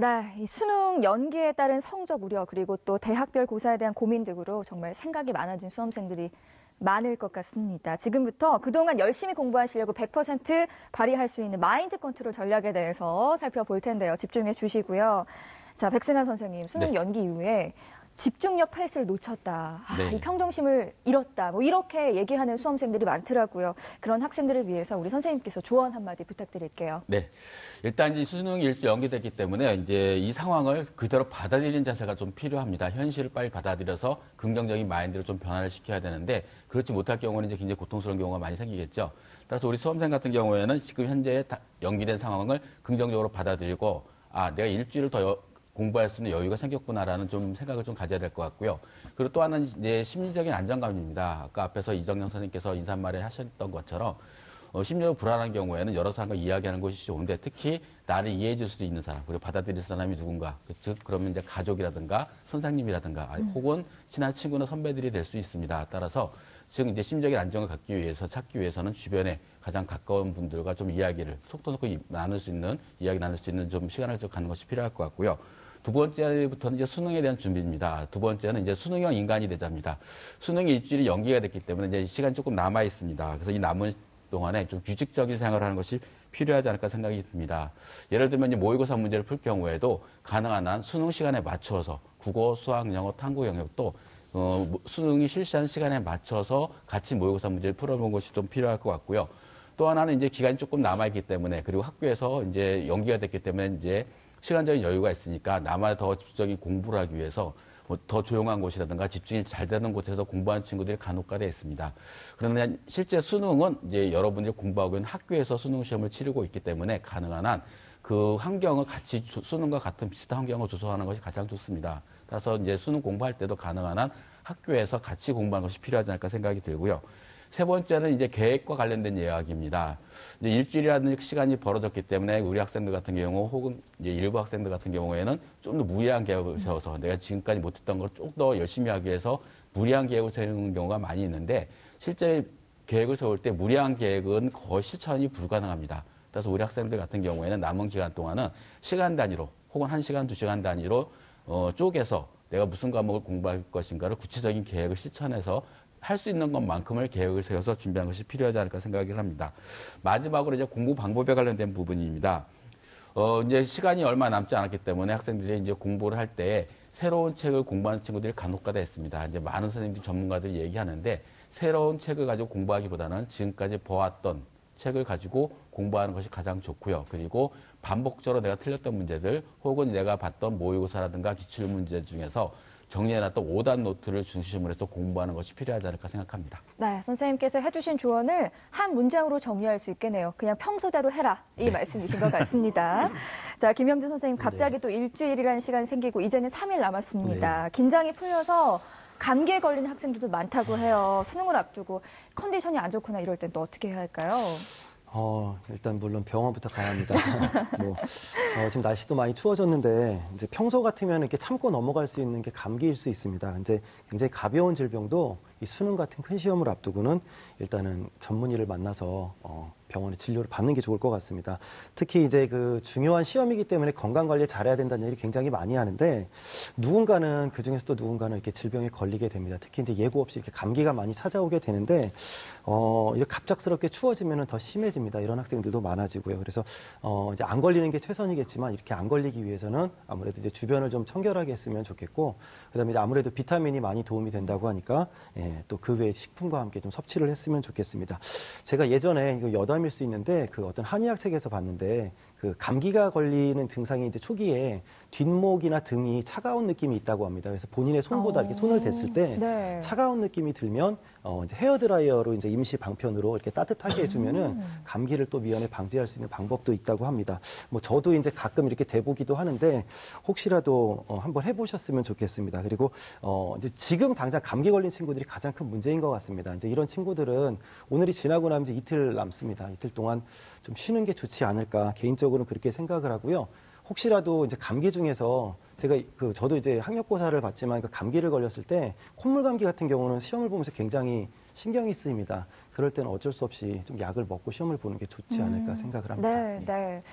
네, 이 수능 연기에 따른 성적 우려 그리고 또 대학별 고사에 대한 고민 등으로 정말 생각이 많아진 수험생들이 많을 것 같습니다. 지금부터 그동안 열심히 공부한 실력을 100% 발휘할 수 있는 마인드 컨트롤 전략에 대해서 살펴볼 텐데요. 집중해 주시고요. 자, 백승환 선생님, 수능 연기 이후에 집중력 패스를 놓쳤다. 이 평정심을 잃었다. 뭐 이렇게 얘기하는 수험생들이 많더라고요. 그런 학생들을 위해서 우리 선생님께서 조언 한마디 부탁드릴게요. 네. 일단 이제 수능이 일주 연기됐기 때문에 이제 이 상황을 그대로 받아들이는 자세가 좀 필요합니다. 현실을 빨리 받아들여서 긍정적인 마인드를 좀 변화를 시켜야 되는데 그렇지 못할 경우는 이제 굉장히 고통스러운 경우가 많이 생기겠죠. 따라서 우리 수험생 같은 경우에는 지금 현재 연기된 상황을 긍정적으로 받아들이고 내가 일주일을 더 공부할 수 있는 여유가 생겼구나라는 좀 생각을 좀 가져야 될 것 같고요. 그리고 또 하나는 이제 심리적인 안정감입니다. 아까 앞에서 이정영 선생님께서 인사말에 하셨던 것처럼 심리적으로 불안한 경우에는 여러 사람과 이야기하는 것이 좋은데 특히 나를 이해해 줄 수 있는 사람, 그리고 받아들일 사람이 누군가, 즉 그러면 이제 가족이라든가 선생님이라든가 혹은 친한 친구나 선배들이 될 수 있습니다. 따라서 즉 이제 심리적인 안정을 찾기 위해서는 주변에 가장 가까운 분들과 좀 이야기를 속도 놓고 이야기 나눌 수 있는 좀 시간을 좀 갖는 것이 필요할 것 같고요. 두 번째부터는 이제 수능에 대한 준비입니다. 두 번째는 이제 수능형 인간이 되자입니다. 수능이 일주일이 연기가 됐기 때문에 이제 시간이 조금 남아 있습니다. 그래서 이 남은 동안에 좀 규칙적인 생활을 하는 것이 필요하지 않을까 생각이 듭니다. 예를 들면 이제 모의고사 문제를 풀 경우에도 가능한 한 수능 시간에 맞춰서 국어, 수학, 영어, 탐구 영역도 수능이 실시하는 시간에 맞춰서 같이 모의고사 문제를 풀어보는 것이 좀 필요할 것 같고요. 또 하나는 이제 기간이 조금 남아있기 때문에 그리고 학교에서 이제 연기가 됐기 때문에 이제 시간적인 여유가 있으니까 나만 더 집중적인 공부를 하기 위해서 더 조용한 곳이라든가 집중이 잘 되는 곳에서 공부하는 친구들이 간혹가다 있습니다. 그러나 실제 수능은 이제 여러분들이 공부하고 있는 학교에서 수능 시험을 치르고 있기 때문에 가능한 한 그 환경을 같이 수능과 같은 비슷한 환경을 조성하는 것이 가장 좋습니다. 따라서 이제 수능 공부할 때도 가능한 한 학교에서 같이 공부하는 것이 필요하지 않을까 생각이 들고요. 세 번째는 이제 계획과 관련된 이야기입니다. 이제 일주일이라는 시간이 벌어졌기 때문에 우리 학생들 같은 경우 혹은 이제 일부 학생들 같은 경우에는 좀 더 무리한 계획을 세워서 내가 지금까지 못했던 걸 좀 더 열심히 하기 위해서 무리한 계획을 세우는 경우가 많이 있는데 실제 계획을 세울 때 무리한 계획은 거의 실천이 불가능합니다. 그래서 우리 학생들 같은 경우에는 남은 기간 동안은 시간 단위로 혹은 1시간, 2시간 단위로 쪼개서 내가 무슨 과목을 공부할 것인가를 구체적인 계획을 실천해서 할 수 있는 것만큼을 계획을 세워서 준비하는 것이 필요하지 않을까 생각을 합니다. 마지막으로 이제 공부 방법에 관련된 부분입니다. 이제 시간이 얼마 남지 않았기 때문에 학생들이 이제 공부를 할 때 새로운 책을 공부하는 친구들이 간혹가다 있습니다. 이제 많은 선생님들, 전문가들이 얘기하는데 새로운 책을 가지고 공부하기보다는 지금까지 보았던 책을 가지고 공부하는 것이 가장 좋고요. 그리고 반복적으로 내가 틀렸던 문제들 혹은 내가 봤던 모의고사라든가 기출문제 중에서 정리해놨던 5단 노트를 중심으로 해서 공부하는 것이 필요하지 않을까 생각합니다. 네, 선생님께서 해주신 조언을 한 문장으로 정리할 수 있겠네요. 그냥 평소대로 해라. 이 말씀이신 것 같습니다. 자, 김영준 선생님, 갑자기 또 일주일이라는 시간이 생기고 이제는 3일 남았습니다. 긴장이 풀려서 감기에 걸리는 학생들도 많다고 해요. 수능을 앞두고 컨디션이 안 좋거나 이럴 땐 또 어떻게 해야 할까요? 일단 물론 병원부터 가야 합니다. 지금 날씨도 많이 추워졌는데 이제 평소 같으면 이렇게 참고 넘어갈 수 있는 게 감기일 수 있습니다. 이제 굉장히 가벼운 질병도 이 수능 같은 큰 시험을 앞두고는 일단은 전문의를 만나서 병원에 진료를 받는 게 좋을 것 같습니다. 특히 이제 그 중요한 시험이기 때문에 건강 관리 잘해야 된다는 얘기 굉장히 많이 하는데 누군가는 그 중에서 또 누군가는 이렇게 질병에 걸리게 됩니다. 특히 이제 예고 없이 이렇게 감기가 많이 찾아오게 되는데 이렇게 갑작스럽게 추워지면은 더 심해집니다. 이런 학생들도 많아지고요. 그래서 이제 안 걸리는 게 최선이겠지만 이렇게 안 걸리기 위해서는 아무래도 이제 주변을 좀 청결하게 했으면 좋겠고 그다음에 이제 아무래도 비타민이 많이 도움이 된다고 하니까 또 그 외에 식품과 함께 좀 섭취를 했으면 좋겠습니다. 제가 예전에 이거 여담일 수 있는데 그 어떤 한의학 책에서 봤는데 그 감기가 걸리는 증상이 이제 초기에 뒷목이나 등이 차가운 느낌이 있다고 합니다. 그래서 본인의 손보다 이렇게 손을 댔을 때 차가운 느낌이 들면 이제 헤어드라이어로 이제 임시 방편으로 이렇게 따뜻하게 해주면은 감기를 또 미연에 방지할 수 있는 방법도 있다고 합니다. 저도 이제 가끔 이렇게 대보기도 하는데 혹시라도 한번 해보셨으면 좋겠습니다. 그리고 이제 지금 당장 감기 걸린 친구들이 가장 큰 문제인 것 같습니다. 이제 이런 친구들은 오늘이 지나고 나면 이제 이틀 남습니다. 이틀 동안 좀 쉬는 게 좋지 않을까 개인적으로는 그렇게 생각을 하고요. 혹시라도 이제 감기 중에서 제가 저도 이제 학력고사를 봤지만 그 감기를 걸렸을 때 콧물 감기 같은 경우는 시험을 보면서 굉장히 신경이 쓰입니다. 그럴 때는 어쩔 수 없이 좀 약을 먹고 시험을 보는 게 좋지 않을까 생각을 합니다. 네.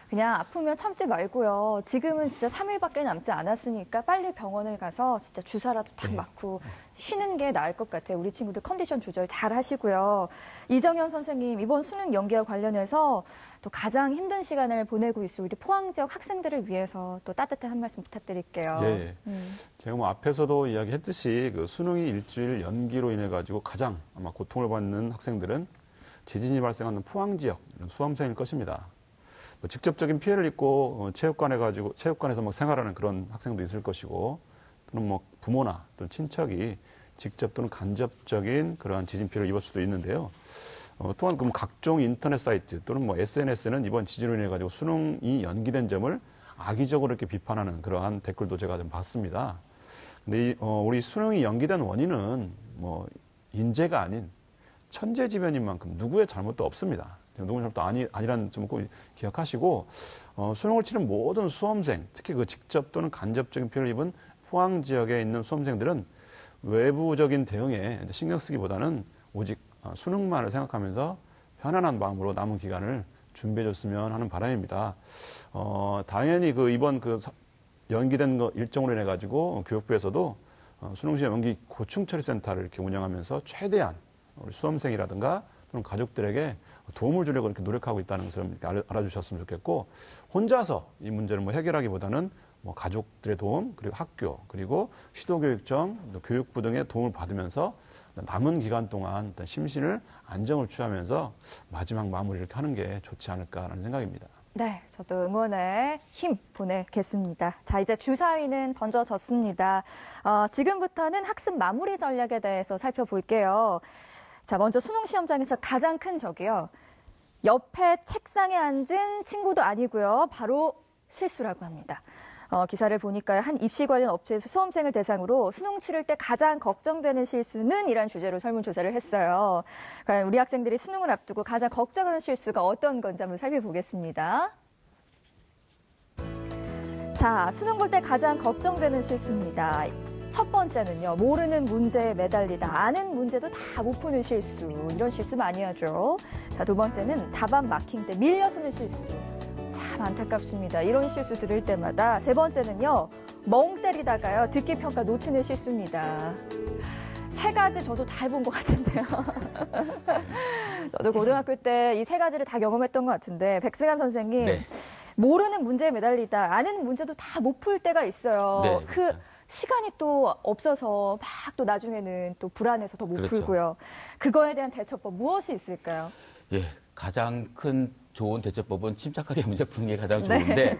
그냥 아프면 참지 말고요. 지금은 진짜 3일밖에 남지 않았으니까 빨리 병원을 가서 진짜 주사라도 탁 맞고 쉬는 게 나을 것 같아요. 우리 친구들 컨디션 조절 잘 하시고요. 이정현 선생님, 이번 수능 연기와 관련해서 또 가장 힘든 시간을 보내고 있을 우리 포항 지역 학생들을 위해서 또 따뜻한 한 말씀 부탁드릴게요. 예. 제가 뭐 앞에서도 이야기했듯이 그 수능이 일주일 연기로 인해 가지고 가장 아마 고통을 받는 학생들은 지진이 발생하는 포항 지역 수험생일 것입니다. 뭐 직접적인 피해를 입고 체육관에서 막 생활하는 그런 학생도 있을 것이고, 또는 뭐 부모나 또는 친척이 직접 또는 간접적인 그러한 지진 피해를 입을 수도 있는데요. 또한 그럼 각종 인터넷 사이트 또는 뭐 SNS는 이번 지진으로 인해 가지고 수능이 연기된 점을 악의적으로 이렇게 비판하는 그러한 댓글도 제가 좀 봤습니다. 근데 우리 수능이 연기된 원인은 뭐 인재가 아닌 천재지변인 만큼 누구의 잘못도 없습니다. 누구의 잘못도 아니라는 점을 꼭 기억하시고, 수능을 치른 모든 수험생, 특히 그 직접 또는 간접적인 피해를 입은 포항 지역에 있는 수험생들은 외부적인 대응에 신경 쓰기보다는 오직 수능만을 생각하면서 편안한 마음으로 남은 기간을 준비해줬으면 하는 바람입니다. 당연히 이번 연기된 일정으로 인해 가지고 교육부에서도 수능시험 연기 고충처리센터를 이렇게 운영하면서 최대한 우리 수험생이라든가 또는 가족들에게 도움을 주려고 이렇게 노력하고 있다는 것을 이렇게 알아주셨으면 좋겠고, 혼자서 이 문제를 뭐 해결하기보다는 뭐 가족들의 도움, 그리고 학교, 그리고 시도교육청, 교육부 등의 도움을 받으면서 남은 기간 동안 일단 심신을 안정을 취하면서 마지막 마무리를 이렇게 하는 게 좋지 않을까라는 생각입니다. 네, 저도 응원의 힘 보내겠습니다. 자, 이제 주사위는 던져졌습니다. 지금부터는 학습 마무리 전략에 대해서 살펴볼게요. 자, 먼저 수능 시험장에서 가장 큰 적이요. 옆에 책상에 앉은 친구도 아니고요. 바로 실수라고 합니다. 기사를 보니까 한 입시 관련 업체에서 수험생을 대상으로 수능 치를 때 가장 걱정되는 실수는 이란 주제로 설문조사를 했어요. 과연 우리 학생들이 수능을 앞두고 가장 걱정하는 실수가 어떤 건지 한번 살펴보겠습니다. 자, 수능 볼 때 가장 걱정되는 실수입니다. 첫 번째는요, 모르는 문제에 매달리다. 아는 문제도 다 못 푸는 실수. 이런 실수 많이 하죠. 자, 두 번째는 답안 마킹 때 밀려 쓰는 실수. 참 안타깝습니다. 이런 실수 들을 때마다. 세 번째는요, 멍 때리다가요, 듣기 평가 놓치는 실수입니다. 세 가지 저도 다 해본 것 같은데요. 저도 고등학교 때 이 세 가지를 다 경험했던 것 같은데, 백승환 선생님, 네. 모르는 문제에 매달리다. 아는 문제도 다 못 풀 때가 있어요. 네, 그렇죠. 시간이 또 없어서 막 또 나중에는 또 불안해서 더 못 그렇죠. 풀고요. 그거에 대한 대처법 무엇이 있을까요? 예, 가장 큰 좋은 대처법은 침착하게 문제 푸는 게 가장 좋은데,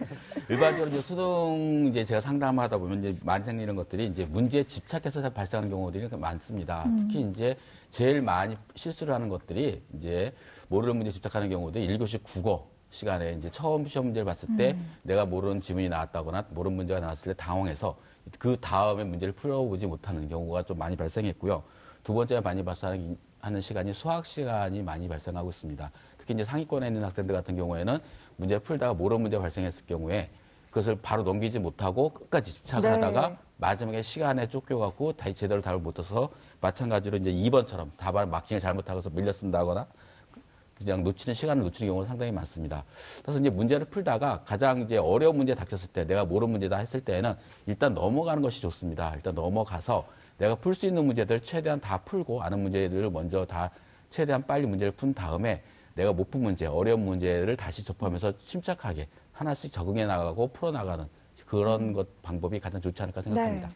일반적으로 이제 수능 제가 상담하다 보면 이제 많이 생기는 것들이 이제 문제에 집착해서 발생하는 경우들이 많습니다. 특히 이제 제일 많이 실수를 하는 것들이 이제 모르는 문제에 집착하는 경우들이 1교시 국어 시간에 이제 처음 시험 문제를 봤을 때 내가 모르는 지문이 나왔다거나 모르는 문제가 나왔을 때 당황해서 그 다음에 문제를 풀어보지 못하는 경우가 좀 많이 발생했고요. 두 번째 많이 발생하는 시간이 수학 시간이 많이 발생하고 있습니다. 특히 이제 상위권에 있는 학생들 같은 경우에는 문제 풀다가 모르는 문제가 발생했을 경우에 그것을 바로 넘기지 못하고 끝까지 집착을 하다가 마지막에 시간에 쫓겨갖고 제대로 답을 못 써서 마찬가지로 이제 2번처럼 답안 마킹을 잘못하고서 밀려 쓴다거나 그냥 시간을 놓치는 경우가 상당히 많습니다. 그래서 이제 문제를 풀다가 가장 이제 어려운 문제에 닥쳤을 때 내가 모르는 문제다 했을 때에는 일단 넘어가는 것이 좋습니다. 일단 넘어가서 내가 풀 수 있는 문제들 최대한 다 풀고 아는 문제들을 먼저 다 최대한 빨리 문제를 푼 다음에 내가 못 푼 문제, 어려운 문제를 다시 접하면서 침착하게 하나씩 적응해 나가고 풀어나가는 그런 방법이 가장 좋지 않을까 생각합니다. 네.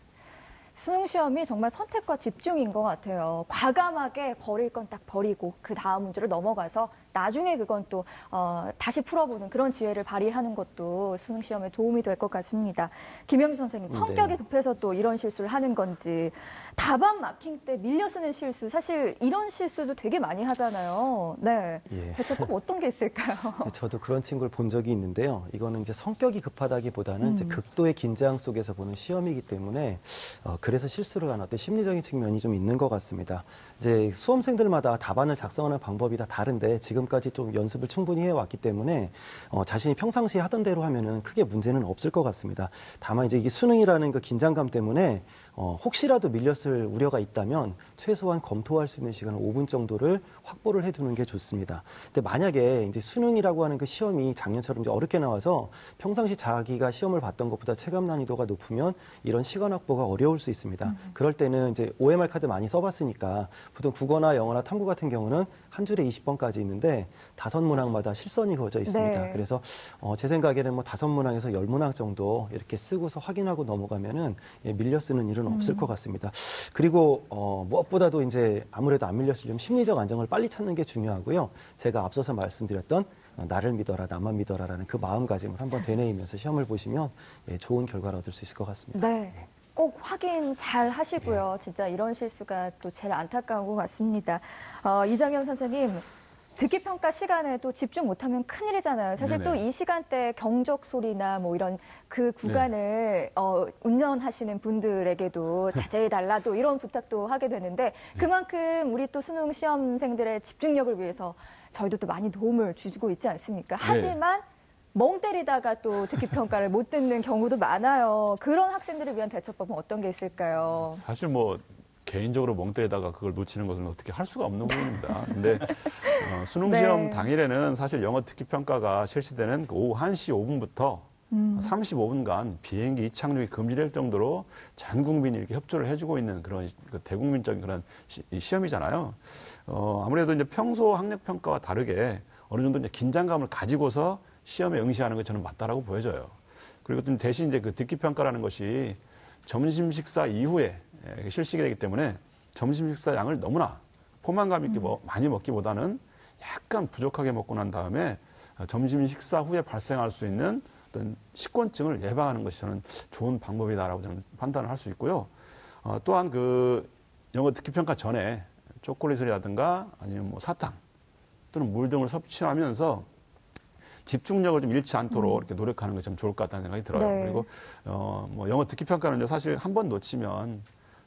수능 시험이 정말 선택과 집중인 것 같아요. 과감하게 버릴 건 딱 버리고 그 다음 문제로 넘어가서 나중에 그건 또 다시 풀어보는 그런 지혜를 발휘하는 것도 수능 시험에 도움이 될 것 같습니다. 김영주 선생님, 성격이 급해서 또 이런 실수를 하는 건지, 답안 마킹 때 밀려 쓰는 실수, 사실 이런 실수도 되게 많이 하잖아요. 네, 예. 대체법 어떤 게 있을까요? 저도 그런 친구를 본 적이 있는데요. 이거는 이제 성격이 급하다기보다는 이제 극도의 긴장 속에서 보는 시험이기 때문에 그래서 실수를 하는 어떤 심리적인 측면이 좀 있는 것 같습니다. 이제 수험생들마다 답안을 작성하는 방법이 다 다른데 지금까지 좀 연습을 충분히 해왔기 때문에 자신이 평상시에 하던 대로 하면은 크게 문제는 없을 것 같습니다. 다만 이제 이게 수능이라는 그 긴장감 때문에 혹시라도 밀렸을 우려가 있다면 최소한 검토할 수 있는 시간을 5분 정도를 확보를 해두는 게 좋습니다. 근데 만약에 이제 수능이라고 하는 그 시험이 작년처럼 이제 어렵게 나와서 평상시 자기가 시험을 봤던 것보다 체감 난이도가 높으면 이런 시간 확보가 어려울 수 있습니다. 그럴 때는 이제 OMR 카드 많이 써봤으니까 보통 국어나 영어나 탐구 같은 경우는 한 줄에 20번까지 있는데 5문항마다 실선이 그어져 있습니다. 네. 그래서 제 생각에는 뭐 5문항에서 10문항 정도 이렇게 쓰고서 확인하고 넘어가면은 밀려 쓰는 일은 없을 것 같습니다. 그리고 무엇보다도 이제 아무래도 안 밀렸으려면 심리적 안정을 빨리 찾는 게 중요하고요. 제가 앞서서 말씀드렸던 나를 믿어라, 나만 믿어라라는 그 마음가짐을 한번 되뇌이면서 시험을 보시면 좋은 결과를 얻을 수 있을 것 같습니다. 네. 꼭 확인 잘 하시고요. 진짜 이런 실수가 또 제일 안타까운 것 같습니다. 이정현 선생님, 듣기평가 시간에 또 집중 못하면 큰일이잖아요. 사실 네네. 또 이 시간대 경적 소리나 뭐 이런 그 구간을 운전하시는 분들에게도 자제해달라 또 이런 부탁도 하게 되는데 그만큼 우리 또 수능 시험생들의 집중력을 위해서 저희도 또 많이 도움을 주고 있지 않습니까? 하지만 멍 때리다가 또 듣기평가를 못 듣는 경우도 많아요. 그런 학생들을 위한 대처법은 어떤 게 있을까요? 사실 뭐 개인적으로 멍 때리다가 그걸 놓치는 것은 어떻게 할 수가 없는 부분입니다. 근데 수능 시험 네. 당일에는 사실 영어 듣기 평가가 실시되는 그 오후 1시 5분부터 35분간 비행기 이착륙이 금지될 정도로 전 국민이 이렇게 협조를 해주고 있는 그런 그 대국민적인 그런 시험이잖아요. 아무래도 이제 평소 학력 평가와 다르게 어느 정도 이제 긴장감을 가지고서 시험에 응시하는 게 저는 맞다라고 보여져요. 그리고 또 대신 이제 그 듣기 평가라는 것이 점심 식사 이후에 실시가 되기 때문에 점심 식사 양을 너무나 포만감 있게 많이 먹기보다는 약간 부족하게 먹고 난 다음에 점심 식사 후에 발생할 수 있는 어떤 식곤증을 예방하는 것이 저는 좋은 방법이다라고 저는 판단을 할 수 있고요. 또한 그 영어 듣기 평가 전에 초콜릿이라든가 아니면 뭐 사탕 또는 물 등을 섭취하면서 집중력을 좀 잃지 않도록 이렇게 노력하는 것이 좀 좋을 것 같다는 생각이 들어요. 네. 그리고 뭐 영어 듣기 평가는요 사실 한 번 놓치면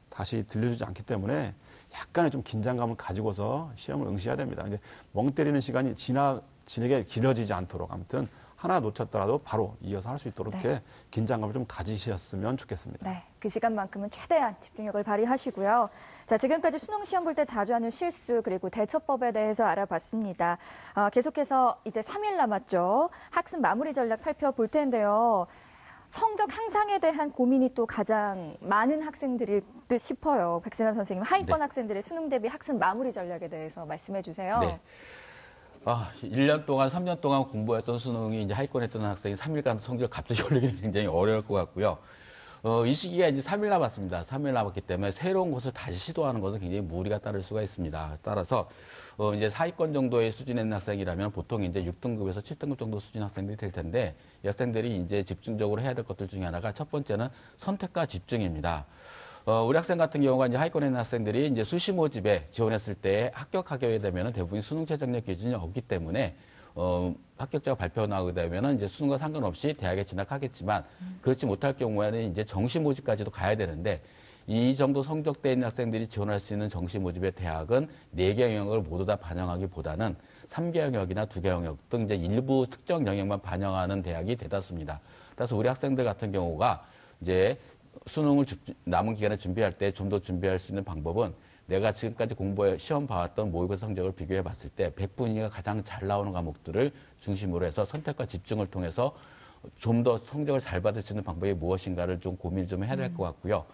다시 들려주지 않기 때문에 약간의 좀 긴장감을 가지고서 시험을 응시해야 됩니다. 근데 멍 때리는 시간이 지나게 길어지지 않도록 아무튼 하나 놓쳤더라도 바로 이어서 할 수 있도록 이렇게 긴장감을 좀 가지셨으면 좋겠습니다. 네, 그 시간만큼은 최대한 집중력을 발휘하시고요. 자, 지금까지 수능 시험 볼 때 자주 하는 실수 그리고 대처법에 대해서 알아봤습니다. 계속해서 이제 3일 남았죠. 학습 마무리 전략 살펴볼 텐데요. 성적 향상에 대한 고민이 또 가장 많은 학생들일 듯 싶어요. 백승환 선생님, 하위권 학생들의 수능 대비 학습 마무리 전략에 대해서 말씀해 주세요. 네. 1년 동안, 3년 동안 공부했던 수능이 이제 하위권에 있던 학생이 3일간 성적을 갑자기 올리기는 굉장히 어려울 것 같고요. 이 시기가 이제 3일 남았습니다. 3일 남았기 때문에 새로운 것을 다시 시도하는 것은 굉장히 무리가 따를 수가 있습니다. 따라서 이제 하위권 정도의 수준에 있는 학생이라면 보통 이제 6등급에서 7등급 정도 수준 학생들이 될 텐데 이 학생들이 이제 집중적으로 해야 될 것들 중에 하나가 첫 번째는 선택과 집중입니다. 우리 학생 같은 경우가 이제 하위권에 있는 학생들이 이제 수시 모집에 지원했을 때 합격하게 되면 대부분 수능 최저학력 기준이 없기 때문에 합격자가 발표 나오게 되면은 이제 수능과 상관없이 대학에 진학하겠지만 그렇지 못할 경우에는 이제 정시 모집까지도 가야 되는데 이 정도 성적대 있는 학생들이 지원할 수 있는 정시 모집의 대학은 4개 영역을 모두 다 반영하기보다는 3개 영역이나 2개 영역 등 이제 일부 특정 영역만 반영하는 대학이 대다수입니다. 따라서 우리 학생들 같은 경우가 이제 수능을 남은 기간에 준비할 때 좀 더 준비할 수 있는 방법은 내가 지금까지 시험 봐왔던 모의고사 성적을 비교해 봤을 때 100분위가 가장 잘 나오는 과목들을 중심으로 해서 선택과 집중을 통해서 좀 더 성적을 잘 받을 수 있는 방법이 무엇인가를 좀 고민을 좀 해야 될 것 같고요.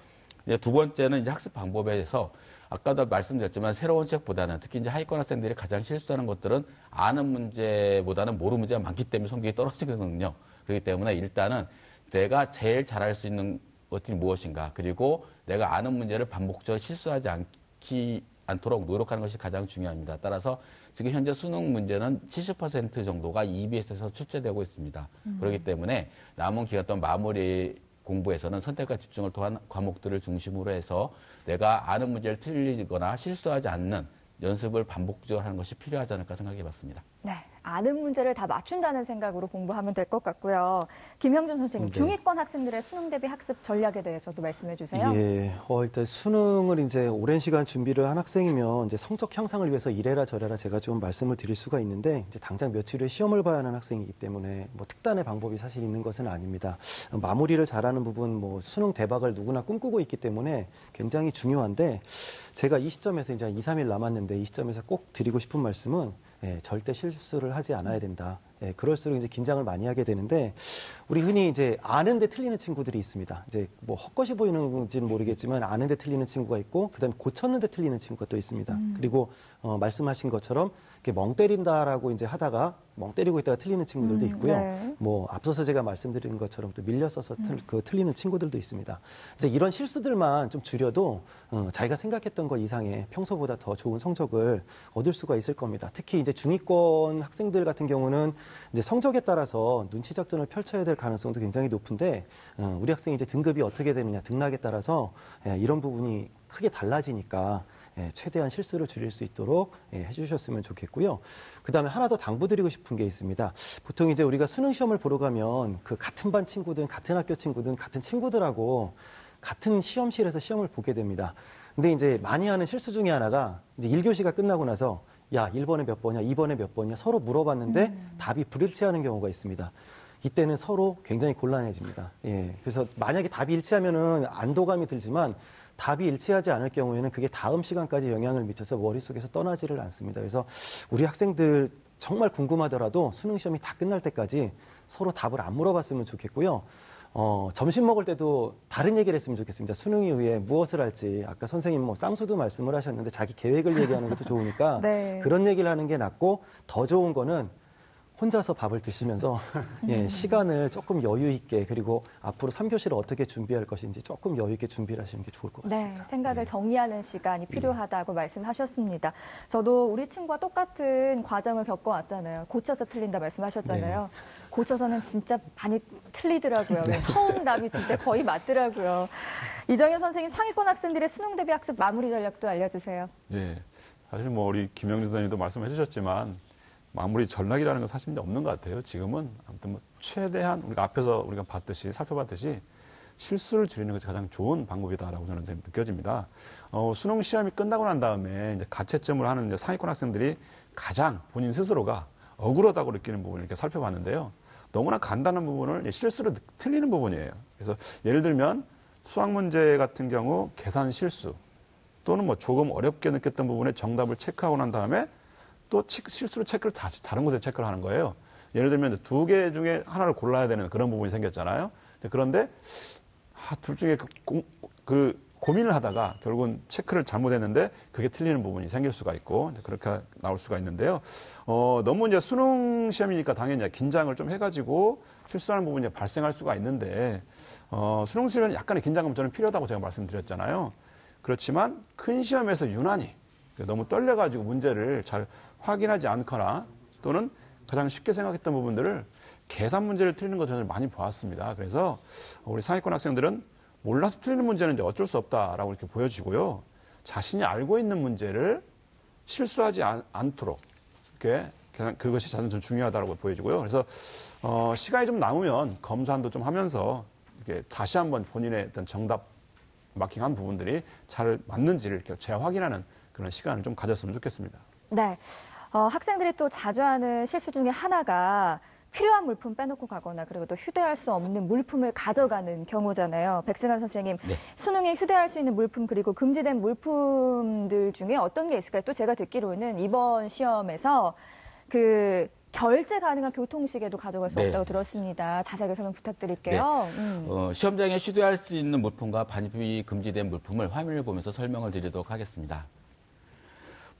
이제 두 번째는 이제 학습 방법에서 아까도 말씀드렸지만 새로운 책보다는 특히 이제 하위권 학생들이 가장 실수하는 것들은 아는 문제보다는 모르는 문제가 많기 때문에 성적이 떨어지거든요. 그렇기 때문에 일단은 내가 제일 잘할 수 있는 것들이 무엇인가 그리고 내가 아는 문제를 반복적으로 실수하지 않도록 노력하는 것이 가장 중요합니다. 따라서 지금 현재 수능 문제는 70% 정도가 EBS에서 출제되고 있습니다. 그렇기 때문에 남은 기간 동안 마무리 공부에서는 선택과 집중을 통한 과목들을 중심으로 해서 내가 아는 문제를 틀리거나 실수하지 않는 연습을 반복적으로 하는 것이 필요하지 않을까 생각해 봤습니다. 네. 아는 문제를 다 맞춘다는 생각으로 공부하면 될 것 같고요. 김형준 선생님, 네. 중위권 학생들의 수능 대비 학습 전략에 대해서도 말씀해 주세요. 예, 일단 수능을 이제 오랜 시간 준비를 한 학생이면 이제 성적 향상을 위해서 이래라 저래라 제가 좀 말씀을 드릴 수가 있는데 이제 당장 며칠 후에 시험을 봐야 하는 학생이기 때문에 뭐 특단의 방법이 사실 있는 것은 아닙니다. 마무리를 잘하는 부분, 뭐 수능 대박을 누구나 꿈꾸고 있기 때문에 굉장히 중요한데 제가 이 시점에서 이제 2, 3일 남았는데 이 시점에서 꼭 드리고 싶은 말씀은 절대 실수를 하지 않아야 된다. 그럴수록 이제 긴장을 많이 하게 되는데 우리 흔히 이제 아는데 틀리는 친구들이 있습니다. 이제 뭐 헛것이 보이는지는 모르겠지만 아는데 틀리는 친구가 있고 그다음에 고쳤는데 틀리는 친구가 또 있습니다. 그리고 말씀하신 것처럼 이렇게 멍 때린다라고 이제 하다가 멍 때리고 있다가 틀리는 친구들도 있고요. 네. 뭐 앞서서 제가 말씀드린 것처럼 또 밀려서서 틀리는 친구들도 있습니다. 이제 이런 실수들만 좀 줄여도 자기가 생각했던 것 이상의 평소보다 더 좋은 성적을 얻을 수가 있을 겁니다. 특히 이제 중위권 학생들 같은 경우는 이제 성적에 따라서 눈치 작전을 펼쳐야 될 가능성도 굉장히 높은데 우리 학생이 이제 등급이 어떻게 되느냐 등락에 따라서 이런 부분이 크게 달라지니까 최대한 실수를 줄일 수 있도록 해주셨으면 좋겠고요. 그다음에 하나 더 당부드리고 싶은 게 있습니다. 보통 이제 우리가 수능 시험을 보러 가면 그 같은 반 친구든 같은 학교 친구든 같은 친구들하고 같은 시험실에서 시험을 보게 됩니다. 근데 이제 많이 하는 실수 중에 하나가 이제 1교시가 끝나고 나서 야, 1번에 몇 번이야, 2번에 몇 번이야 서로 물어봤는데 답이 불일치하는 경우가 있습니다. 이때는 서로 굉장히 곤란해집니다. 그래서 만약에 답이 일치하면은 안도감이 들지만 답이 일치하지 않을 경우에는 그게 다음 시간까지 영향을 미쳐서 머릿속에서 떠나지를 않습니다. 그래서 우리 학생들 정말 궁금하더라도 수능 시험이 다 끝날 때까지 서로 답을 안 물어봤으면 좋겠고요. 점심 먹을 때도 다른 얘기를 했으면 좋겠습니다. 수능 이후에 무엇을 할지 아까 선생님 뭐 쌍수도 말씀을 하셨는데 자기 계획을 얘기하는 것도 좋으니까 네. 그런 얘기를 하는 게 낫고 더 좋은 거는 혼자서 밥을 드시면서 시간을 조금 여유 있게 그리고 앞으로 3교시를 어떻게 준비할 것인지 조금 여유 있게 준비를 하시는 게 좋을 것 같습니다. 네, 생각을 정리하는 시간이 필요하다고 말씀하셨습니다. 저도 우리 친구와 똑같은 과정을 겪어왔잖아요. 고쳐서 틀린다 말씀하셨잖아요. 고쳐서는 진짜 많이 틀리더라고요. 처음 답이 진짜 거의 맞더라고요. 이정현 선생님, 상위권 학생들의 수능 대비 학습 마무리 전략도 알려주세요. 예. 사실 뭐 우리 김영준 선생님도 말씀해 주셨지만 마무리 전략이라는 건 사실 없는 것 같아요. 지금은 아무튼 뭐 최대한 우리가 앞에서 우리가 살펴봤듯이 실수를 줄이는 것이 가장 좋은 방법이다라고 저는 느껴집니다. 수능 시험이 끝나고 난 다음에 이제 가채점을 하는 이제 상위권 학생들이 가장 본인 스스로가 억울하다고 느끼는 부분을 이렇게 살펴봤는데요. 너무나 간단한 부분을 이제 실수로 틀리는 부분이에요. 그래서 예를 들면 수학 문제 같은 경우 계산 실수 또는 뭐 조금 어렵게 느꼈던 부분에 정답을 체크하고 난 다음에 또 실수로 체크를 다른 곳에 체크를 하는 거예요. 예를 들면 2개 중에 하나를 골라야 되는 그런 부분이 생겼잖아요. 그런데 둘 중에 고민을 하다가 결국은 체크를 잘못했는데 그게 틀리는 부분이 생길 수가 있고 그렇게 나올 수가 있는데요. 너무 이제 수능 시험이니까 당연히 긴장을 좀 해가지고 실수하는 부분이 발생할 수가 있는데 수능 시험은 약간의 긴장감 저는 필요하다고 제가 말씀드렸잖아요. 그렇지만 큰 시험에서 유난히 너무 떨려가지고 문제를 잘 확인하지 않거나 또는 가장 쉽게 생각했던 부분들을 계산 문제를 틀리는 거 저는 많이 보았습니다. 그래서 우리 상위권 학생들은 몰라서 틀리는 문제는 이제 어쩔 수 없다라고 이렇게 보여지고요. 자신이 알고 있는 문제를 실수하지 않도록 이렇게 그것이 가장 중요하다고 보여지고요. 그래서 시간이 좀 남으면 검사도 좀 하면서 이렇게 다시 한번 본인의 어떤 정답 마킹한 부분들이 잘 맞는지를 이렇게 재확인하는 그런 시간을 좀 가졌으면 좋겠습니다. 네. 학생들이 또 자주 하는 실수 중에 하나가 필요한 물품 빼놓고 가거나 그리고 또 휴대할 수 없는 물품을 가져가는 경우잖아요. 백승환 선생님, 네. 수능에 휴대할 수 있는 물품 그리고 금지된 물품들 중에 어떤 게 있을까요? 또 제가 듣기로는 이번 시험에서 그 결제 가능한 교통시계도 가져갈 수 네. 없다고 들었습니다. 자세하게 설명 부탁드릴게요. 시험장에 휴대할 수 있는 물품과 반입이 금지된 물품을 화면을 보면서 설명을 드리도록 하겠습니다.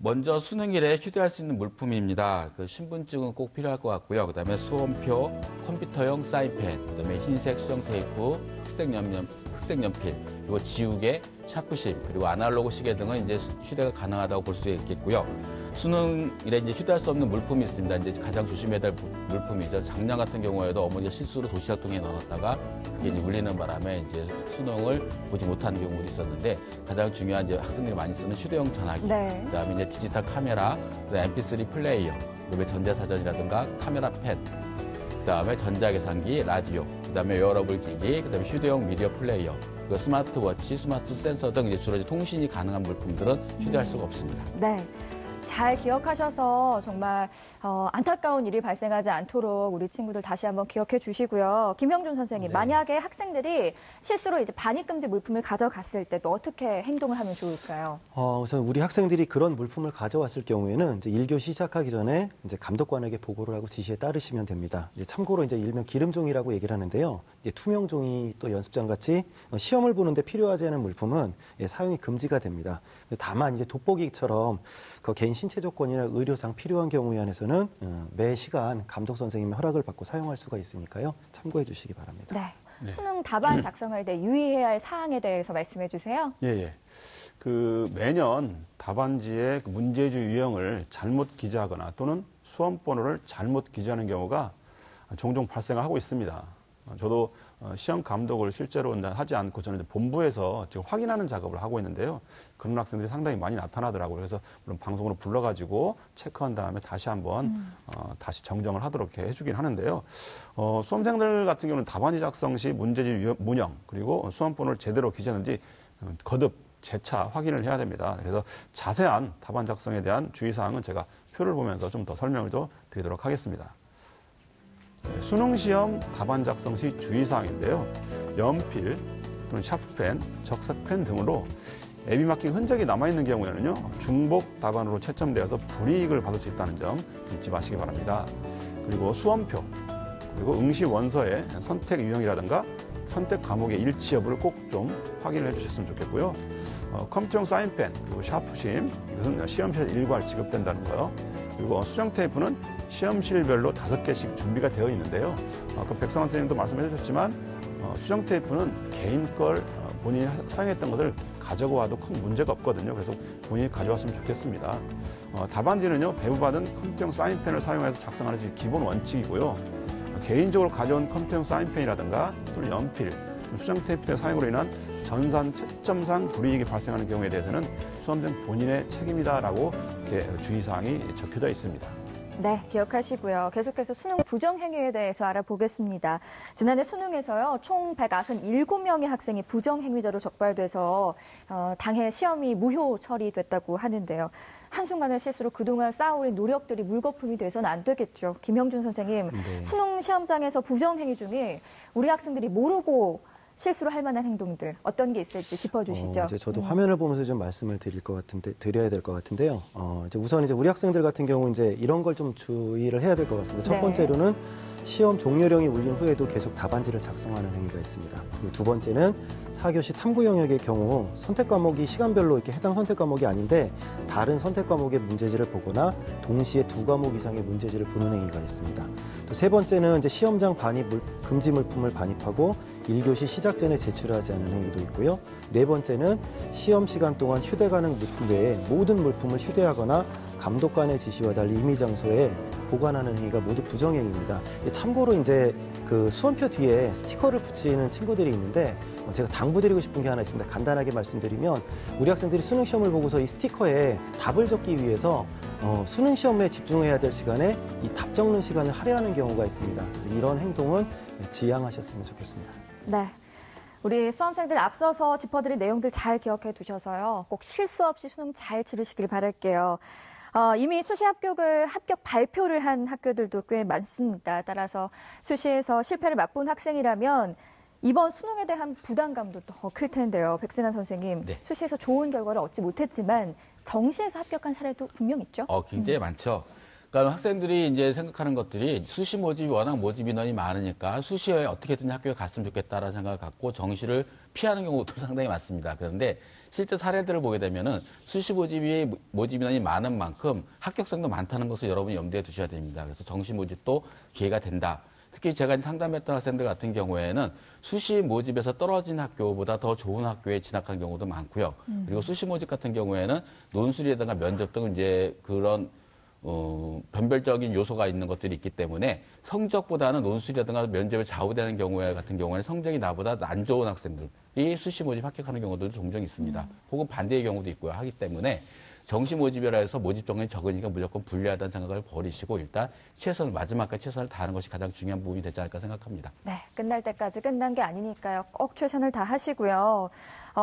먼저 수능일에 휴대할 수 있는 물품입니다. 그 신분증은 꼭 필요할 것 같고요. 그다음에 수험표, 컴퓨터용 사인펜, 그다음에 흰색 수정 테이프, 흑색 연필, 그리고 지우개, 샤프심, 그리고 아날로그 시계 등은 이제 휴대가 가능하다고 볼 수 있겠고요. 수능일에 이제 휴대할 수 없는 물품이 있습니다. 이제 가장 조심해야 될 물품이죠. 작년 같은 경우에도 어머니가 실수로 도시락통에 넣어놨다가 그게 이제 물리는 바람에 이제 수능을 보지 못하는 경우도 있었는데 가장 중요한 이제 학생들이 많이 쓰는 휴대용 전화기, 네. 그다음에 이제 디지털 카메라, 그다음에 MP3 플레이어, 그다음에 전자사전이라든가 카메라 펜, 그다음에 전자계산기, 라디오, 그다음에 웨어러블 기기, 그다음에 휴대용 미디어 플레이어, 그리고 스마트워치, 스마트 센서 등 이제 주로 이제 통신이 가능한 물품들은 휴대할 수가 없습니다. 네. 잘 기억하셔서 정말 안타까운 일이 발생하지 않도록 우리 친구들 다시 한번 기억해 주시고요. 김형준 선생님, 네. 만약에 학생들이 실수로 이제 반입금지 물품을 가져갔을 때 또 어떻게 행동을 하면 좋을까요? 우선 우리 학생들이 그런 물품을 가져왔을 경우에는 이제 1교시 시작하기 전에 이제 감독관에게 보고를 하고 지시에 따르시면 됩니다. 이제 참고로 이제 일명 기름종이라고 얘기를 하는데요. 이제 투명 종이 또 연습장 같이 시험을 보는데 필요하지 않은 물품은 사용이 금지가 됩니다. 다만 이제 돋보기처럼 그 개인 신체 조건이나 의료상 필요한 경우에 한해서는 매 시간 감독 선생님의 허락을 받고 사용할 수가 있으니까요. 참고해 주시기 바랍니다. 네. 네. 수능 답안 작성할 때 유의해야 할 사항에 대해서 말씀해 주세요. 예. 그 매년 답안지의 그 문제주 유형을 잘못 기재하거나 또는 수험 번호를 잘못 기재하는 경우가 종종 발생을 하고 있습니다. 저도 시험 감독을 실제로 하지 않고 저는 본부에서 지금 확인하는 작업을 하고 있는데요. 그런 학생들이 상당히 많이 나타나더라고요. 그래서 물론 방송으로 불러가지고 체크한 다음에 다시 한번 다시 정정을 하도록 이렇게 해주긴 하는데요. 수험생들 같은 경우는 답안지 작성 시 문제지 문형 그리고 수험 번호를 제대로 기재하는지 거듭 재차 확인을 해야 됩니다. 그래서 자세한 답안 작성에 대한 주의사항은 제가 표를 보면서 좀 더 설명을 좀 드리도록 하겠습니다. 수능시험 답안 작성 시 주의사항인데요. 연필 또는 샤프펜, 적색펜 등으로 애비 마킹 흔적이 남아있는 경우에는요. 중복 답안으로 채점되어서 불이익을 받을 수 있다는 점 잊지 마시기 바랍니다. 그리고 수험표, 그리고 응시 원서의 선택 유형이라든가 선택 과목의 일치 여부를 꼭 좀 확인을 해주셨으면 좋겠고요. 컴퓨터용 사인펜, 그리고 샤프심, 이것은 시험실에서 일괄 지급된다는 거요. 그리고 수정 테이프는 시험실별로 5개씩 준비가 되어 있는데요. 아까 백성환 선생님도 말씀해 주셨지만 수정 테이프는 개인 걸 본인이 사용했던 것을 가져고 와도 큰 문제가 없거든요. 그래서 본인이 가져왔으면 좋겠습니다. 답안지는요. 배부받은 컴퓨터용 사인펜을 사용해서 작성하는 것이 기본 원칙이고요. 개인적으로 가져온 컴퓨터용 사인펜이라든가 또는 연필, 수정 테이프 등 사용으로 인한 전산 채점상 불이익이 발생하는 경우에 대해서는 수험생 본인의 책임이다라고 이렇게 주의사항이 적혀져 있습니다. 네, 기억하시고요. 계속해서 수능 부정행위에 대해서 알아보겠습니다. 지난해 수능에서요, 총 197명의 학생이 부정행위자로 적발돼서 당해 시험이 무효 처리됐다고 하는데요. 한순간의 실수로 그동안 쌓아올린 노력들이 물거품이 돼서는 안 되겠죠. 김형준 선생님, 네. 수능 시험장에서 부정행위 중에 우리 학생들이 모르고 실수로 할 만한 행동들 어떤 게 있을지 짚어주시죠. 이제 저도 화면을 보면서 좀 말씀을 드려야 될 것 같은데요. 이제 우선 이제 우리 학생들 같은 경우 이제 이런 걸 좀 주의를 해야 될 것 같습니다. 첫 네. 번째로는 시험 종료령이 울린 후에도 계속 답안지를 작성하는 행위가 있습니다. 그리고 두 번째는 4교시 탐구 영역의 경우 선택 과목이 시간별로 이렇게 해당 선택 과목이 아닌데 다른 선택 과목의 문제지를 보거나 동시에 2과목 이상의 문제지를 보는 행위가 있습니다. 또 세 번째는 이제 시험장 반입 금지 물품을 반입하고 1교시 시작 전에 제출하지 않는 행위도 있고요. 네 번째는 시험 시간 동안 휴대 가능 물품 외에 모든 물품을 휴대하거나 감독관의 지시와 달리 임의 장소에 보관하는 행위가 모두 부정행위입니다. 참고로 이제 그 수험표 뒤에 스티커를 붙이는 친구들이 있는데 제가 당부드리고 싶은 게 하나 있습니다. 간단하게 말씀드리면 우리 학생들이 수능 시험을 보고서 이 스티커에 답을 적기 위해서 수능 시험에 집중해야 될 시간에 이 답 적는 시간을 할애하는 경우가 있습니다. 그래서 이런 행동은 지양하셨으면 좋겠습니다. 네. 우리 수험생들 앞서서 짚어드린 내용들 잘 기억해 두셔서요. 꼭 실수 없이 수능 잘 치르시길 바랄게요. 이미 수시 합격 발표를 한 학교들도 꽤 많습니다. 따라서 수시에서 실패를 맛본 학생이라면 이번 수능에 대한 부담감도 더 클 텐데요. 백승환 선생님, 네. 수시에서 좋은 결과를 얻지 못했지만 정시에서 합격한 사례도 분명 있죠? 굉장히 많죠. 그러니까 학생들이 이제 생각하는 것들이 수시 모집이 워낙 모집 인원이 많으니까 수시에 어떻게든 학교에 갔으면 좋겠다라는 생각을 갖고 정시를 피하는 경우도 상당히 많습니다. 그런데 실제 사례들을 보게 되면은 수시 모집 인원이 많은 만큼 합격성도 많다는 것을 여러분이 염두에 두셔야 됩니다. 그래서 정시 모집도 기회가 된다. 특히 제가 상담했던 학생들 같은 경우에는 수시 모집에서 떨어진 학교보다 더 좋은 학교에 진학한 경우도 많고요. 그리고 수시 모집 같은 경우에는 논술이라든가 면접 등 이제 그런 변별적인 요소가 있는 것들이 있기 때문에 성적보다는 논술이라든가 면접에 좌우되는 경우에 같은 경우에는 성적이 나보다 안 좋은 학생들이 수시 모집 합격하는 경우도 종종 있습니다. 혹은 반대의 경우도 있고요. 하기 때문에 정시 모집이라 해서 모집 정원이 적으니까 무조건 불리하다는 생각을 버리시고 일단 마지막까지 최선을 다하는 것이 가장 중요한 부분이 되지 않을까 생각합니다. 네, 끝날 때까지 끝난 게 아니니까요. 꼭 최선을 다하시고요.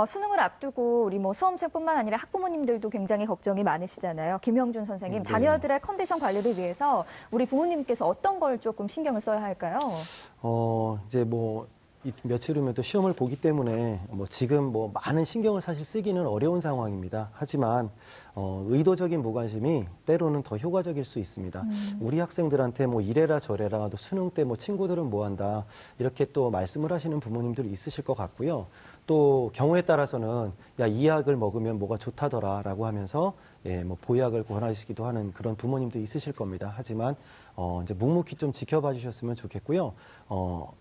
수능을 앞두고 우리 수험생뿐만 아니라 학부모님들도 굉장히 걱정이 많으시잖아요. 김영준 선생님, 자녀들의 컨디션 관리를 위해서 우리 부모님께서 어떤 걸 조금 신경을 써야 할까요? 이제 이 며칠 후면 또 시험을 보기 때문에 지금 많은 신경을 사실 쓰기는 어려운 상황입니다. 하지만 의도적인 무관심이 때로는 더 효과적일 수 있습니다. 우리 학생들한테 이래라 저래라 또 수능 때 친구들은 뭐 한다 이렇게 또 말씀을 하시는 부모님들이 있으실 것 같고요. 또 경우에 따라서는 이 약을 먹으면 뭐가 좋다더라라고 하면서 보약을 권하시기도 하는 그런 부모님도 있으실 겁니다. 하지만 이제 묵묵히 좀 지켜봐 주셨으면 좋겠고요.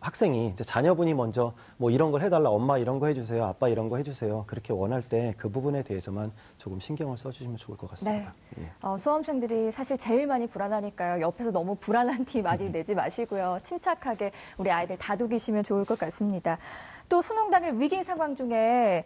학생이 이제 자녀분이 먼저 이런 걸 해달라, 엄마 이런 거 해주세요, 아빠 이런 거 해주세요. 그렇게 원할 때 그 부분에 대해서만 조금 신경을 써주시면 좋을 것 같습니다. 네. 예. 수험생들이 사실 제일 많이 불안하니까요. 옆에서 너무 불안한 티 많이 내지 마시고요. 침착하게 우리 아이들 다독이시면 좋을 것 같습니다. 또 수능 당일 위기 상황 중에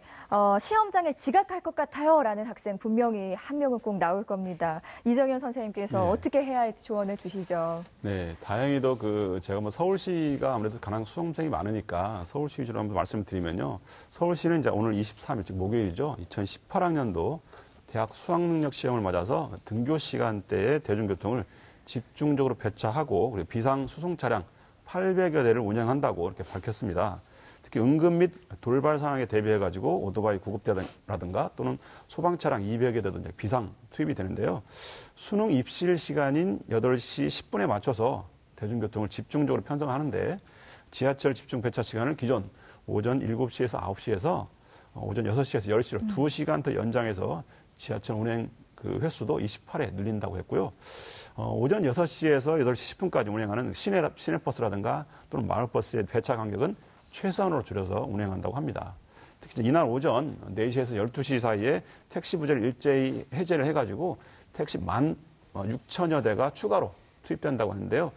시험장에 지각할 것 같아요라는 학생 분명히 한 명은 꼭 나올 겁니다. 이정현 선생님께서 네. 어떻게 해야 할지 조언해 주시죠. 네, 다행히도 제가 서울시가 아무래도 가장 수험생이 많으니까 서울시 위주로 한번 말씀드리면요. 서울시는 이제 오늘 23일, 즉 목요일이죠. 2018학년도 대학 수학능력 시험을 맞아서 등교 시간대에 대중교통을 집중적으로 배차하고 그리고 비상 수송 차량 800여 대를 운영한다고 이렇게 밝혔습니다. 특히 응급 및 돌발 상황에 대비해가지고 오토바이 구급대라든가 또는 소방차량 200여 대도 이제 비상 투입이 되는데요. 수능 입실 시간인 8시 10분에 맞춰서 대중교통을 집중적으로 편성하는데 지하철 집중 배차 시간을 기존 오전 7시에서 9시에서 오전 6시에서 10시로 2시간 더 연장해서 지하철 운행 횟수도 28회 늘린다고 했고요. 오전 6시에서 8시 10분까지 운행하는 시내버스라든가 또는 마을버스의 배차 간격은 최소한으로 줄여서 운행한다고 합니다. 특히 이날 오전 4시에서 12시 사이에 택시 부재를 일제히 해제를 해가지고 택시 16,000여 대가 추가로 투입된다고 하는데요.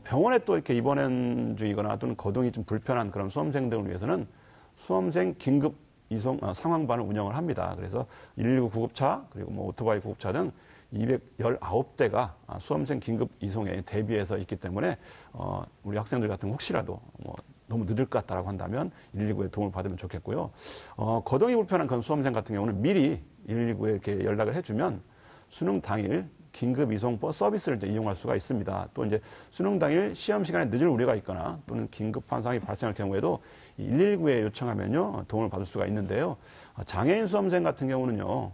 병원에 또 이렇게 입원한 중이거나 또는 거동이 좀 불편한 그런 수험생 등을 위해서는 수험생 긴급 이송 상황반을 운영을 합니다. 그래서 119 구급차 그리고 오토바이 구급차 등 219대가 수험생 긴급 이송에 대비해서 있기 때문에 우리 학생들 같은 경우 혹시라도 너무 늦을 것 같다라고 한다면 119에 도움을 받으면 좋겠고요. 거동이 불편한 그런 수험생 같은 경우는 미리 119에 이렇게 연락을 해주면 수능 당일 긴급 이송 버스 서비스를 이제 이용할 수가 있습니다. 또 이제 수능 당일 시험 시간에 늦을 우려가 있거나 또는 긴급한 상황이 발생할 경우에도 119에 요청하면요 도움을 받을 수가 있는데요. 장애인 수험생 같은 경우는요.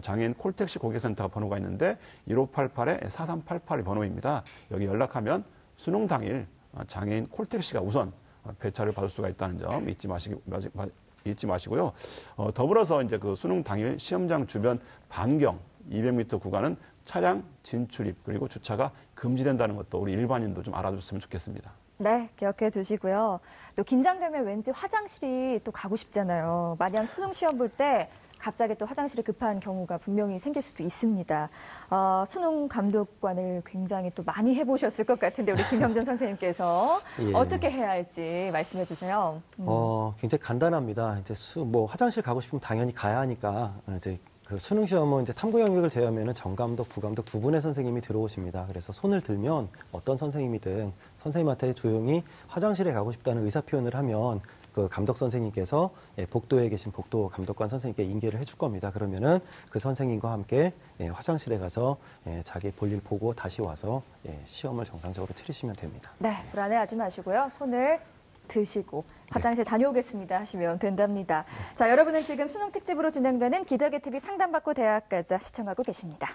장애인 콜택시 고객센터 번호가 있는데 1588-4388이 번호입니다. 여기 연락하면 수능 당일 장애인 콜택시가 우선 배차를 받을 수가 있다는 점 잊지 마시고요. 더불어서 이제 수능 당일 시험장 주변 반경 200m 구간은 차량 진출입 그리고 주차가 금지된다는 것도 우리 일반인도 좀 알아줬으면 좋겠습니다. 네, 기억해 두시고요. 또 긴장되면 왠지 화장실이 또 가고 싶잖아요. 만약 수능 시험 볼 때 갑자기 또 화장실이 급한 경우가 분명히 생길 수도 있습니다. 수능 감독관을 굉장히 또 많이 해보셨을 것 같은데 우리 김형준 선생님께서 예. 어떻게 해야 할지 말씀해 주세요. 굉장히 간단합니다. 이제 화장실 가고 싶으면 당연히 가야 하니까 이제 수능 시험은 이제 탐구 영역을 제외하면 정감독, 부감독 두 분의 선생님이 들어오십니다. 그래서 손을 들면 어떤 선생님이든 선생님한테 조용히 화장실에 가고 싶다는 의사 표현을 하면 그 감독 선생님께서 복도에 계신 복도 감독관 선생님께 인계를 해줄 겁니다. 그러면은 그 선생님과 함께 화장실에 가서 자기 볼일 보고 다시 와서 시험을 정상적으로 치르시면 됩니다. 네, 불안해하지 마시고요. 손을 드시고 화장실 다녀오겠습니다 하시면 된답니다. 자, 여러분은 지금 수능 특집으로 진행되는 기적의 TV 상담받고 대학 가자 시청하고 계십니다.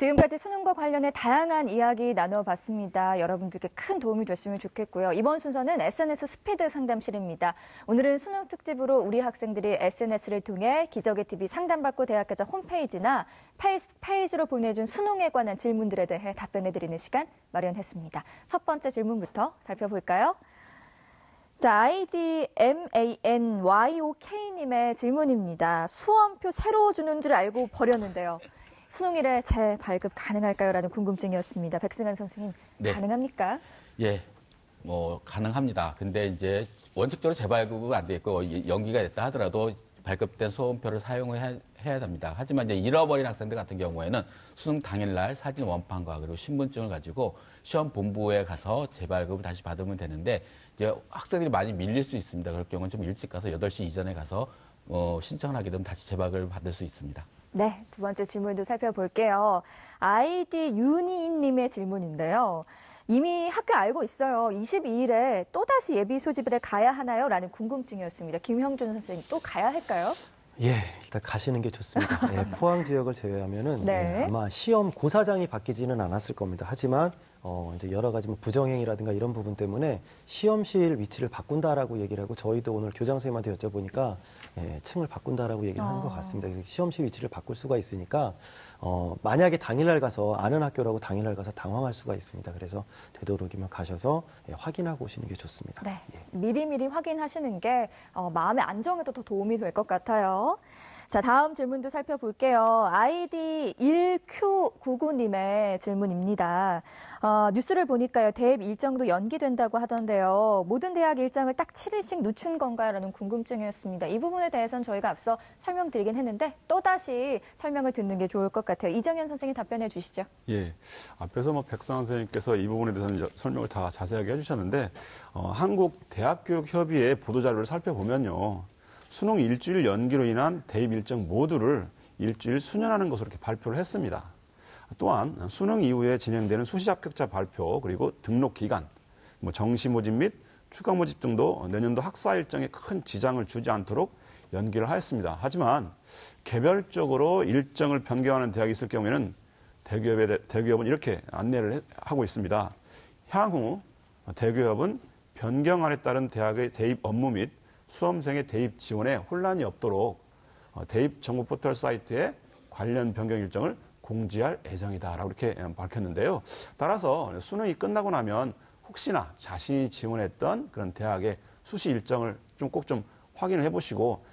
지금까지 수능과 관련해 다양한 이야기 나눠봤습니다. 여러분들께 큰 도움이 됐으면 좋겠고요. 이번 순서는 SNS 스피드 상담실입니다. 오늘은 수능 특집으로 우리 학생들이 SNS를 통해 기적의 TV 상담받고 대학가자 홈페이지나 페이스북 페이지로 보내준 수능에 관한 질문들에 대해 답변해드리는 시간 마련했습니다. 첫 번째 질문부터 살펴볼까요? 자, 아이디 MANYOK님의 질문입니다. 수험표 새로 주는 줄 알고 버렸는데요. 수능일에 재발급 가능할까요? 라는 궁금증이었습니다. 백승환 선생님, 네. 가능합니까? 예, 가능합니다. 근데 이제 원칙적으로 재발급은 안 되겠고 연기가 됐다 하더라도 발급된 수험표를 사용해야 됩니다. 하지만 이제 잃어버린 학생들 같은 경우에는 수능 당일날 사진 원판과 그리고 신분증을 가지고 시험 본부에 가서 재발급을 다시 받으면 되는데 이제 학생들이 많이 밀릴 수 있습니다. 그럴 경우는 좀 일찍 가서 8시 이전에 가서 신청을 하게 되면 다시 재발급을 받을 수 있습니다. 네, 두 번째 질문도 살펴볼게요. 아이디 윤희인님의 질문인데요. 이미 학교 알고 있어요. 22일에 또다시 예비 소집일에 가야 하나요? 라는 궁금증이었습니다. 김형준 선생님, 또 가야 할까요? 예, 일단 가시는 게 좋습니다. 예, 포항 지역을 제외하면은 네. 아마 시험 고사장이 바뀌지는 않았을 겁니다. 하지만 이제 여러 가지 뭐 부정행위라든가 이런 부분 때문에 시험실 위치를 바꾼다라고 얘기를 하고 저희도 오늘 교장 선생님한테 여쭤보니까 층을 바꾼다라고 얘기를 하는 것 같습니다. 시험실 위치를 바꿀 수가 있으니까 만약에 당일날 가서 아는 학교라고 당일날 가서 당황할 수가 있습니다. 그래서 되도록이면 가셔서 확인하고 오시는 게 좋습니다. 네, 예. 미리미리 확인하시는 게 마음의 안정에도 더 도움이 될 것 같아요. 자, 다음 질문도 살펴볼게요. 아이디 1Q99님의 질문입니다. 뉴스를 보니까요, 대입 일정도 연기된다고 하던데요. 모든 대학 일정을 딱 7일씩 늦춘 건가요? 라는 궁금증이었습니다. 이 부분에 대해서는 저희가 앞서 설명드리긴 했는데 또다시 설명을 듣는 게 좋을 것 같아요. 이정현 선생님 답변해 주시죠. 예. 앞에서 백성환 선생님께서 이 부분에 대해서는 설명을 다 자세하게 해주셨는데, 한국대학교육협의회 보도자료를 살펴보면요. 수능 일주일 연기로 인한 대입 일정 모두를 일주일 수년하는 것으로 이렇게 발표를 했습니다. 또한 수능 이후에 진행되는 수시 합격자 발표 그리고 등록 기간, 정시 모집 및 추가 모집 등도 내년도 학사 일정에 큰 지장을 주지 않도록 연기를 하였습니다. 하지만 개별적으로 일정을 변경하는 대학이 있을 경우에는 대기업은 이렇게 안내를 하고 있습니다. 향후 대기업은 변경안에 따른 대학의 대입 업무 및 수험생의 대입 지원에 혼란이 없도록 대입 정보 포털 사이트에 관련 변경 일정을 공지할 예정이다라고 이렇게 밝혔는데요. 따라서 수능이 끝나고 나면 혹시나 자신이 지원했던 그런 대학의 수시 일정을 꼭 좀 확인을 해보시고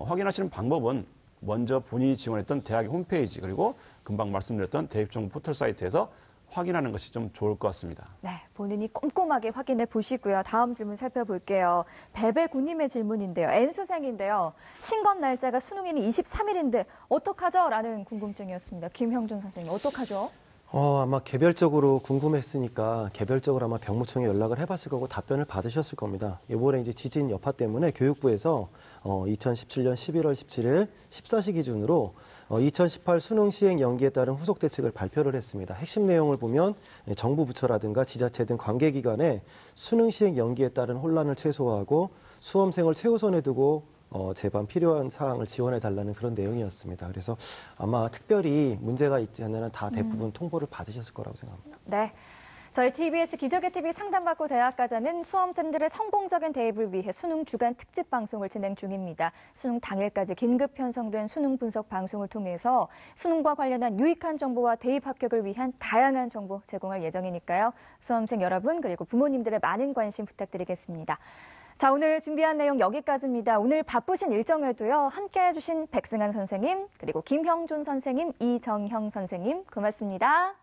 확인하시는 방법은 먼저 본인이 지원했던 대학의 홈페이지 그리고 금방 말씀드렸던 대입 정보 포털 사이트에서 확인하는 것이 좀 좋을 것 같습니다. 네, 본인이 꼼꼼하게 확인해 보시고요. 다음 질문 살펴볼게요. 베베구님의 질문인데요. N수생인데요. 신검 날짜가 수능일이 23일인데 어떡하죠? 라는 궁금증이었습니다. 김형준 선생님, 어떡하죠? 아마 개별적으로 궁금했으니까 개별적으로 아마 병무청에 연락을 해봤을 거고 답변을 받으셨을 겁니다. 이번에 이제 지진 여파 때문에 교육부에서 2017년 11월 17일 14시 기준으로 2018 수능 시행 연기에 따른 후속 대책을 발표를 했습니다. 핵심 내용을 보면 정부 부처라든가 지자체 등 관계기관에 수능 시행 연기에 따른 혼란을 최소화하고 수험생을 최우선에 두고 제반 필요한 사항을 지원해달라는 그런 내용이었습니다. 그래서 아마 특별히 문제가 있지 않는 한 다 대부분 통보를 받으셨을 거라고 생각합니다. 네. 저희 TBS 기적의 TV 상담받고 대학가자는 수험생들의 성공적인 대입을 위해 수능 주간 특집 방송을 진행 중입니다. 수능 당일까지 긴급 편성된 수능 분석 방송을 통해서 수능과 관련한 유익한 정보와 대입 합격을 위한 다양한 정보 제공할 예정이니까요. 수험생 여러분 그리고 부모님들의 많은 관심 부탁드리겠습니다. 자, 오늘 준비한 내용 여기까지입니다. 오늘 바쁘신 일정에도요. 함께해 주신 백승환 선생님, 그리고 김형준 선생님, 이정형 선생님 고맙습니다.